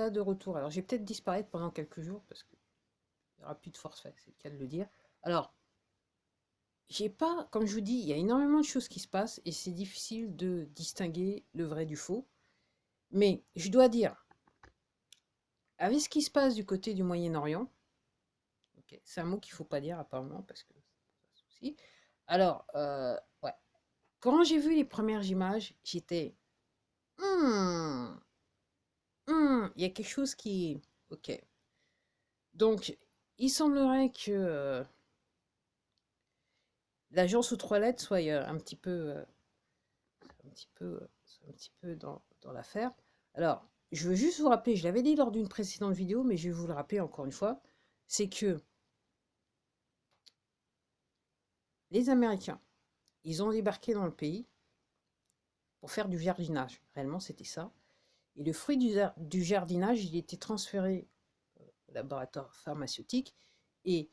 voilà de retour. Alors, je vais peut-être disparaître pendant quelques jours parce qu'il n'y aura plus de forfait, c'est le cas de le dire. Alors, j'ai pas, comme je vous dis, il y a énormément de choses qui se passent et c'est difficile de distinguer le vrai du faux. Mais je dois dire, avec ce qui se passe du côté du Moyen-Orient, ok, c'est un mot qu'il ne faut pas dire apparemment parce que c'est un souci. Alors, ouais, quand j'ai vu les premières images, j'étais, hmm, il y a quelque chose qui, ok. Donc, il semblerait que l'agence aux trois lettres soit un petit peu dans l'affaire. Alors, je veux juste vous rappeler, je l'avais dit lors d'une précédente vidéo, mais je vais vous le rappeler encore une fois, c'est que les Américains, ils ont débarqué dans le pays pour faire du jardinage. Réellement, c'était ça. Et le fruit du jardinage, il était transféré au laboratoire pharmaceutique. Et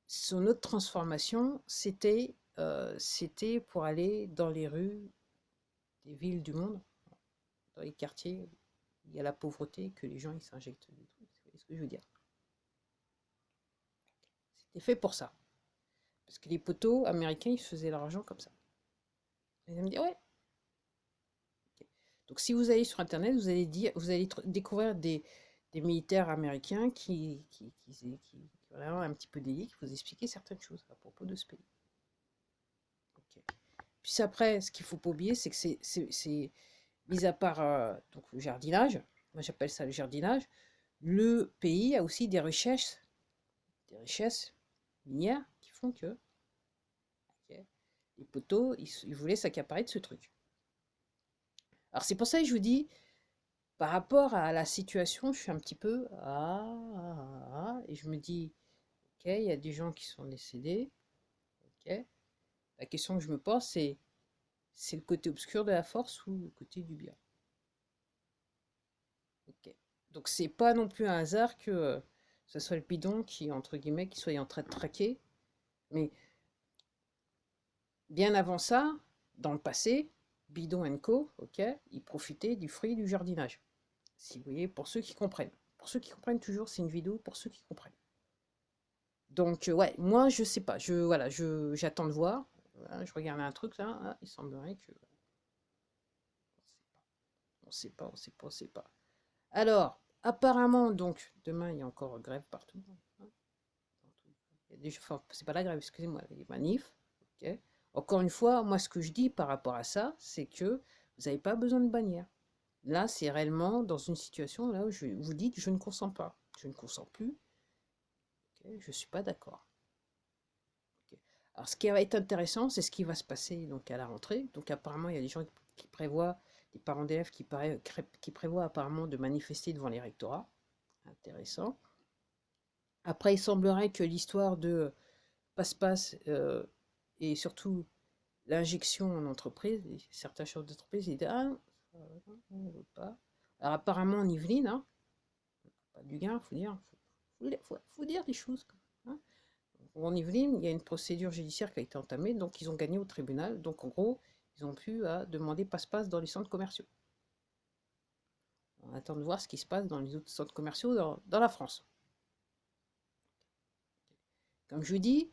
son autre transformation, c'était pour aller dans les rues des villes du monde, dans les quartiers où il y a la pauvreté, que les gens ils s'injectent des trucs. Vous voyez ce que je veux dire? C'était fait pour ça. Parce que les poteaux américains, ils faisaient l'argent comme ça. Et vous allez me dire, ouais. Ok. Donc si vous allez sur Internet, vous allez découvrir des militaires américains qui ont un petit peu d'élite, qui vous expliquer certaines choses à propos de ce pays. Ok. Puis après, ce qu'il ne faut pas oublier, c'est que c'est mis à part donc le jardinage, moi j'appelle ça le jardinage, le pays a aussi des richesses minières qui font que ok, les poteaux, ils voulaient s'accaparer de ce truc. Alors c'est pour ça que je vous dis, par rapport à la situation, je suis un petit peu et je me dis, ok, il y a des gens qui sont décédés, ok. La question que je me pose, c'est le côté obscur de la force ou le côté du bien. Ok. Donc c'est pas non plus un hasard que ce soit le bidon qui, entre guillemets, qui soit en train de traquer. Mais bien avant ça, dans le passé, Bidon Co, ok, ils profitaient du fruit du jardinage. Si vous voyez, pour ceux qui comprennent. Pour ceux qui comprennent toujours, c'est une vidéo pour ceux qui comprennent. Donc ouais, moi je sais pas, j'attends de voir. Voilà, je regardais un truc là, il semblerait que on sait pas, on sait pas, on sait pas. Alors, apparemment donc demain il y a encore grève partout, hein. Enfin, c'est pas la grève, excusez-moi, les manifs. Ok. Encore une fois, moi, ce que je dis par rapport à ça, c'est que vous n'avez pas besoin de bannière. Là, c'est réellement dans une situation là où je vous dis que je ne consens pas. Je ne consens plus. Ok, je ne suis pas d'accord. Ok. Alors, ce qui va être intéressant, c'est ce qui va se passer donc à la rentrée. Donc, apparemment, il y a des gens qui prévoient, des parents d'élèves qui prévoient apparemment de manifester devant les rectorats. Intéressant. Après, il semblerait que l'histoire de passe-passe et surtout l'injection en entreprise, certains chefs d'entreprise ils disent ah, on ne veut pas. Alors apparemment en Yvelines, hein, pas du gain, faut dire des choses. Hein. En Yvelines, il y a une procédure judiciaire qui a été entamée, donc ils ont gagné au tribunal. Donc en gros, ils ont pu demander passe-passe dans les centres commerciaux. On attend de voir ce qui se passe dans les autres centres commerciaux dans la France. Comme je vous dis,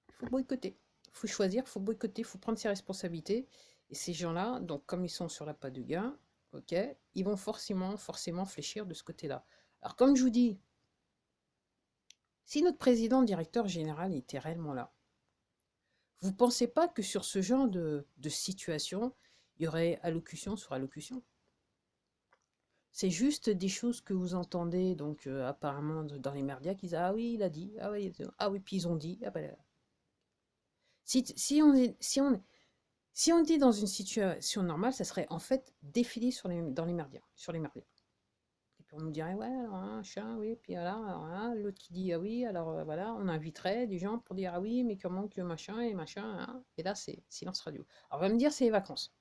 il faut boycotter. Il faut choisir, il faut boycotter, il faut prendre ses responsabilités. Et ces gens-là, donc comme ils sont sur la pas de gain, ok, ils vont forcément fléchir de ce côté-là. Alors comme je vous dis, si notre président directeur général était réellement là, vous ne pensez pas que sur ce genre de situation, il y aurait allocution sur allocution? C'est juste des choses que vous entendez, donc apparemment dans les médias, qui disent ah oui, il a dit, ah oui, puis ils ont dit, ah ben, si on était dans une situation normale, ça serait en fait défiler dans les merdias, sur les merdias. Et puis on nous dirait, ouais, alors, un chat, oui, puis voilà, alors, hein, l'autre qui dit, ah oui, alors voilà, on inviterait des gens pour dire, ah oui, mais comment que machin, et machin, hein. Et là, c'est silence radio. Alors on va me dire, c'est les vacances.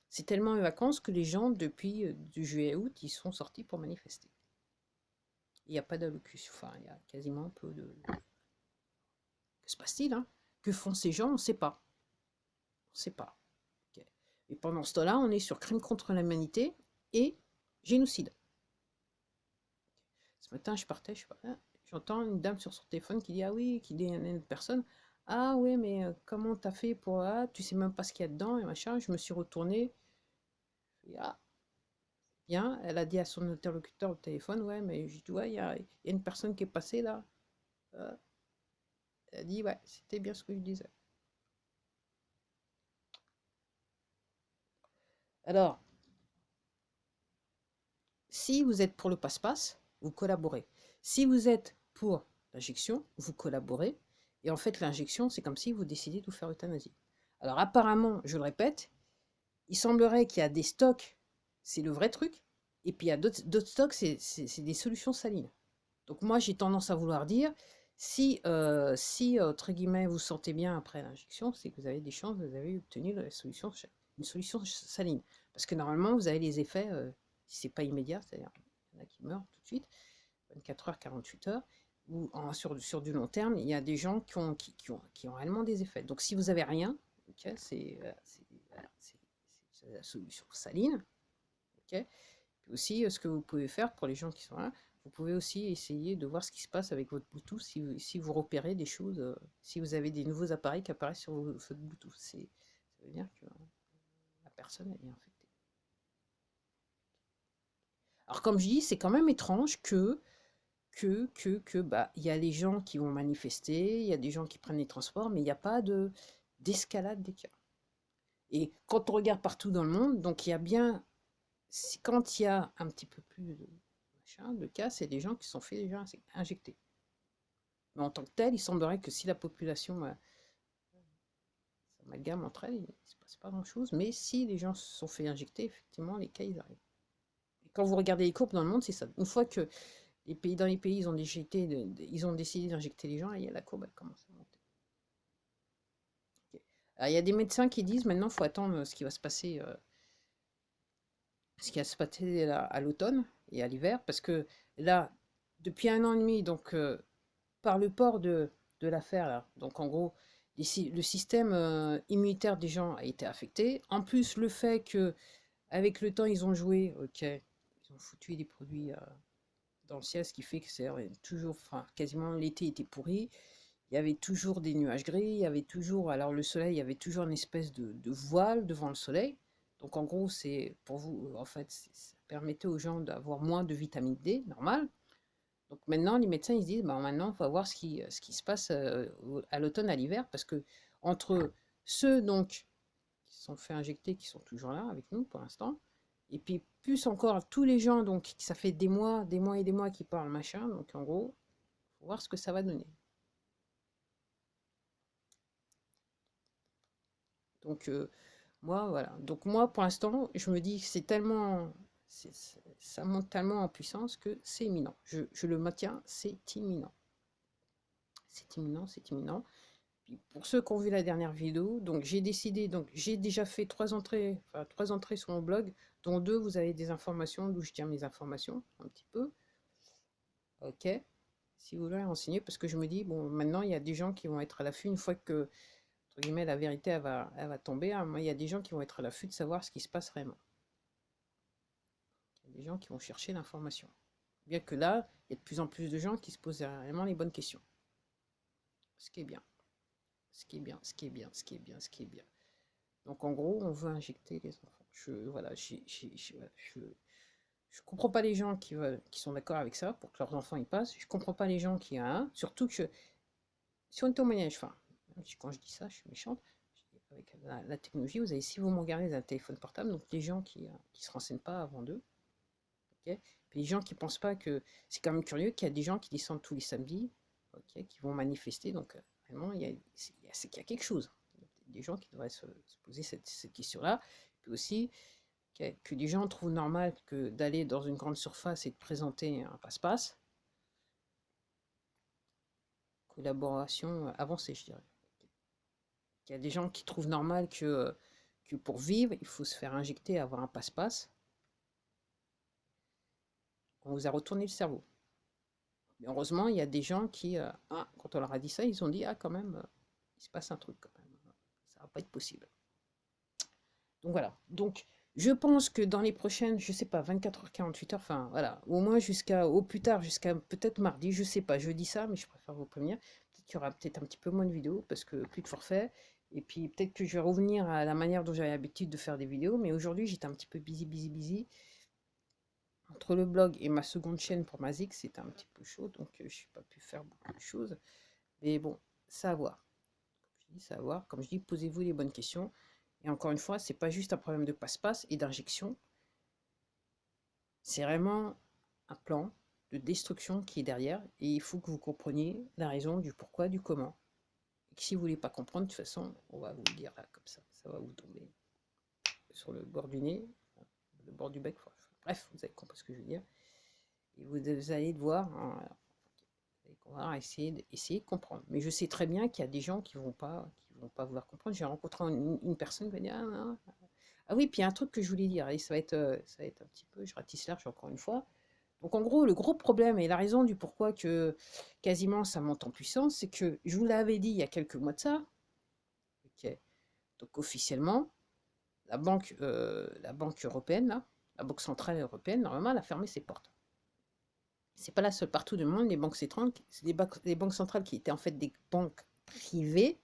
C'est tellement les vacances que les gens, depuis du juillet-août, ils sont sortis pour manifester. Il n'y a pas d'allocution, enfin, il y a quasiment un peu de... Que se passe-t-il, hein? Que font ces gens? On ne sait pas. On ne sait pas. Okay. Et pendant ce temps-là, on est sur crime contre l'humanité et génocide. Ce matin, je partais, je sais pas, j'entends une dame sur son téléphone qui dit ah oui, qui dit à une personne ah oui, mais comment t'as fait pour tu sais même pas ce qu'il y a dedans et machin. Je me suis retournée. Ah, bien. Elle a dit à son interlocuteur au téléphone ouais, mais je dis ouais, il y a une personne qui est passée là. Euh, Elle a dit ouais, c'était bien ce que je disais. Alors, si vous êtes pour le passe-passe, vous collaborez. Si vous êtes pour l'injection, vous collaborez. Et en fait, l'injection, c'est comme si vous décidez de vous faire euthanasie. Alors apparemment, je le répète, il semblerait qu'il y a des stocks, c'est le vrai truc, et puis il y a d'autres stocks, c'est des solutions salines. Donc moi, j'ai tendance à vouloir dire, si entre guillemets, vous sentez bien après l'injection, c'est que vous avez des chances, vous avez obtenu une solution saline. Parce que normalement, vous avez les effets, si c'est pas immédiat, c'est-à-dire il y en a qui meurent tout de suite, 24 heures, 48 heures, ou sur du long terme, il y a des gens qui ont réellement des effets. Donc si vous avez rien, okay, c'est la solution saline. Okay. Puis aussi, ce que vous pouvez faire pour les gens qui sont là, vous pouvez aussi essayer de voir ce qui se passe avec votre Bluetooth si vous repérez des choses, si vous avez des nouveaux appareils qui apparaissent sur votre Bluetooth. Ça veut dire que la personne est infectée. Alors comme je dis, c'est quand même étrange bah, il y a les gens qui vont manifester, il y a des gens qui prennent les transports, mais il n'y a pas d'escalade des cas. Et quand on regarde partout dans le monde, donc il y a bien, quand il y a un petit peu plus de cas, c'est des gens qui sont fait déjà injecter. Mais en tant que tel, il semblerait que si la population s'amalgame entre elles, il ne se passe pas grand-chose. Mais si les gens se sont fait injecter, effectivement, les cas, ils arrivent. Et quand vous regardez les courbes dans le monde, c'est ça. Une fois que dans les pays, ils ont décidé d'injecter les gens, et la courbe, elle commence à monter. Okay. Alors, il y a des médecins qui disent maintenant, il faut attendre ce qui va se passer, à l'automne et à l'hiver, parce que là, depuis 1 an et demi, donc par le port de l'affaire, là, donc en gros, le système immunitaire des gens a été affecté. En plus, le fait que avec le temps, ils ont joué, ok, ils ont foutu des produits dans le ciel, ce qui fait que c'est toujours, enfin, quasiment l'été était pourri. Il y avait toujours des nuages gris, il y avait toujours, alors le soleil, il y avait toujours une espèce de voile devant le soleil. Donc en gros, c'est pour vous, en fait, ça permettait aux gens d'avoir moins de vitamine D, normal. Donc maintenant, les médecins, ils se disent, bah, maintenant, il faut voir ce qui se passe à l'automne, à l'hiver, parce que entre ceux donc qui se sont fait injecter, qui sont toujours là avec nous pour l'instant, et puis plus encore tous les gens, donc ça fait des mois et des mois qui parlent machin, donc en gros, il faut voir ce que ça va donner. Donc moi, voilà. Donc moi, pour l'instant, je me dis que c'est tellement, ça monte tellement en puissance que c'est imminent. Je le maintiens, c'est imminent. C'est imminent, c'est imminent. Puis pour ceux qui ont vu la dernière vidéo, donc j'ai décidé, donc j'ai déjà fait 3 entrées, enfin 3 entrées sur mon blog, dont 2, vous avez des informations, d'où je tiens mes informations, un petit peu. Ok, si vous voulez renseigner, parce que je me dis, bon, maintenant, il y a des gens qui vont être à l'affût, une fois que, entre guillemets, la vérité, elle va tomber, hein, il y a des gens qui vont être à l'affût de savoir ce qui se passe vraiment. Il y a des gens qui vont chercher l'information. Bien que là, il y a de plus en plus de gens qui se posent réellement les bonnes questions. Ce qui est bien. Ce qui est bien, ce qui est bien, ce qui est bien, ce qui est bien. Donc en gros, on veut injecter les enfants. Voilà, je comprends pas les gens qui sont d'accord avec ça pour que leurs enfants y passent. Je comprends pas les gens qui surtout que si on est au Moyen-Âge, enfin, quand je dis ça, je suis méchante. Avec la technologie, vous avez, si vous me regardez un téléphone portable, donc les gens qui se renseignent pas avant d'eux, ok. Puis les gens qui pensent pas que c'est quand même curieux qu'il y a des gens qui descendent tous les samedis, ok, qui vont manifester. Donc vraiment, c'est qu'il y a quelque chose. Il y a des gens qui devraient se poser cette question-là. Puis aussi que les gens trouvent normal que d'aller dans une grande surface et de présenter un passe-passe. Collaboration avancée, je dirais. Il y a des gens qui trouvent normal que pour vivre, il faut se faire injecter, avoir un passe-passe. On vous a retourné le cerveau. Mais heureusement, il y a des gens qui, quand on leur a dit ça, ils ont dit, ah quand même, il se passe un truc quand même. Ça va pas être possible. Donc voilà. Donc je pense que dans les prochaines, je sais pas, 24 heures, 48 heures, enfin voilà, au moins jusqu'à, au plus tard, jusqu'à peut-être mardi, je sais pas, je dis ça, mais je préfère vous prévenir. Peut-être qu'il y aura peut-être un petit peu moins de vidéos parce que plus de forfait. Et puis peut-être que je vais revenir à la manière dont j'avais l'habitude de faire des vidéos, mais aujourd'hui j'étais un petit peu busy. Entre le blog et ma seconde chaîne pour ma Zig, c'était un petit peu chaud, donc je n'ai pas pu faire beaucoup de choses. Mais bon, ça à voir. Je dis ça à voir. Comme je dis, posez-vous les bonnes questions. Et encore une fois, c'est pas juste un problème de passe-passe et d'injection. C'est vraiment un plan de destruction qui est derrière. Et il faut que vous compreniez la raison du pourquoi, du comment. Et que si vous voulez pas comprendre, de toute façon, on va vous le dire là, comme ça. Ça va vous tomber sur le bord du nez, le bord du bec. Bref, vous avez compris ce que je veux dire. Et vous allez devoir, hein, on va essayer de comprendre. Mais je sais très bien qu'il y a des gens qui vont pas vouloir comprendre. J'ai rencontré une personne qui m'a dit ah, non. Ah oui, puis il y a un truc que je voulais dire, et ça va être un petit peu, je ratisse large encore une fois. Donc en gros, le gros problème et la raison du pourquoi que quasiment ça monte en puissance, c'est que je vous l'avais dit il y a quelques mois de ça. Ok. Donc officiellement, la banque européenne, là, la banque centrale européenne, normalement, elle a fermé ses portes. C'est pas la seule partout dans le monde, les banques centrales, c'est des banques centrales qui étaient en fait des banques privées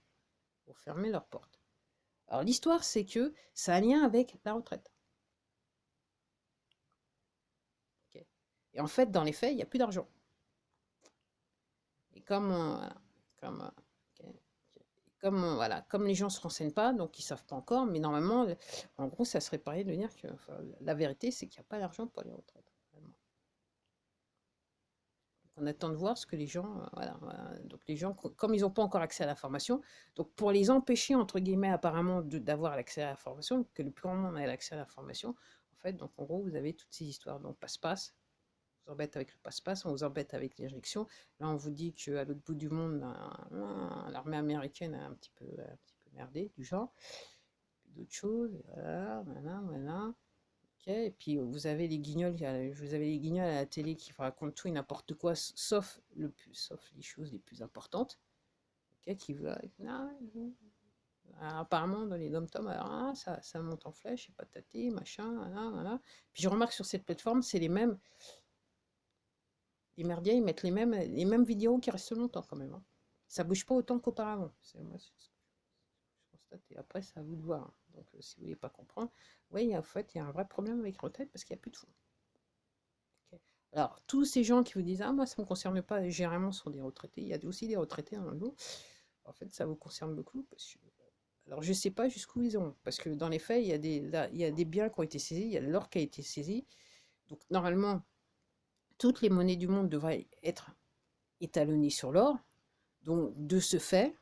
pour fermer leurs portes. Alors l'histoire, c'est que ça a un lien avec la retraite. Okay. Et en fait, dans les faits, il n'y a plus d'argent. Et comme, okay, voilà, comme les gens ne se renseignent pas, donc ils ne savent pas encore, mais normalement, en gros, ça serait pareil de dire que enfin, la vérité, c'est qu'il n'y a pas d'argent pour les retraites. On attend de voir ce que les gens, voilà. Donc les gens, comme ils n'ont pas encore accès à l'information, donc pour les empêcher, entre guillemets, apparemment, d'avoir l'accès à l'information, que le plus grand nombre ait l'accès à l'information, en fait, donc en gros, vous avez toutes ces histoires. Donc passe-passe, on vous embête avec le passe-passe, on vous embête avec l'injection. Là, on vous dit qu'à l'autre bout du monde, l'armée américaine a un petit peu merdé, du genre. Puis d'autres choses, voilà. Okay. Et puis vous avez les guignols, à la télé qui racontent tout et n'importe quoi, sauf les choses les plus importantes. Okay, apparemment dans les dom-toms, ça monte en flèche, et patati, machin, voilà. Puis je remarque sur cette plateforme, c'est les mêmes. Les merdias, ils mettent les mêmes vidéos qui restent longtemps quand même. Hein. Ça bouge pas autant qu'auparavant. Moi, c'est ce que je constate. Et après, c'est à vous de voir. Hein. Donc, si vous voulez pas comprendre, oui, en fait, il y a un vrai problème avec retraite parce qu'il n'y a plus de fonds. Okay. Alors, tous ces gens qui vous disent ah moi ça me concerne pas, généralement sont des retraités. Il y a aussi des retraités dans le lot. En fait, ça vous concerne beaucoup parce que alors je sais pas jusqu'où ils ont parce que dans les faits, il y a des biens qui ont été saisis, il y a de l'or qui a été saisi. Donc normalement, toutes les monnaies du monde devraient être étalonnées sur l'or. Donc de ce fait,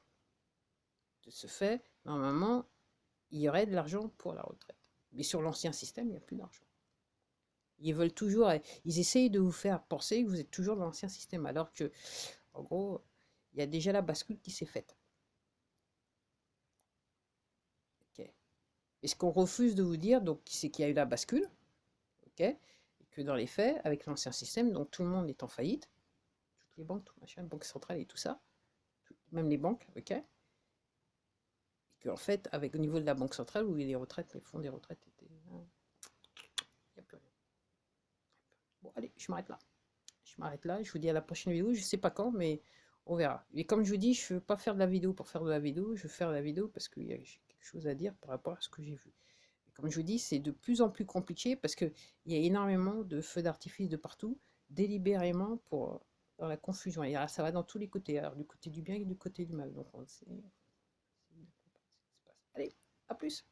normalement, il y aurait de l'argent pour la retraite. Mais sur l'ancien système, il n'y a plus d'argent. Ils veulent toujours, ils essayent de vous faire penser que vous êtes toujours dans l'ancien système, alors que, en gros, il y a déjà la bascule qui s'est faite. Okay. Et ce qu'on refuse de vous dire, donc, c'est qu'il y a eu la bascule, ok, et que dans les faits, avec l'ancien système, donc tout le monde est en faillite, toutes les banques, tout machin, banque centrale et tout ça, même les banques, ok, et qu'en fait, avec au niveau de la banque centrale, où les retraites, les fonds des retraites étaient, il n'y a plus rien. Bon, allez, je m'arrête là. Je vous dis à la prochaine vidéo. Je sais pas quand, mais on verra. Et comme je vous dis, je ne veux pas faire de la vidéo pour faire de la vidéo. Je veux faire de la vidéo parce que j'ai quelque chose à dire par rapport à ce que j'ai vu. Et comme je vous dis, c'est de plus en plus compliqué parce qu'il y a énormément de feux d'artifice de partout, délibérément dans la confusion. Et ça va dans tous les côtés, alors du côté du bien et du côté du mal. Donc, allez, à plus.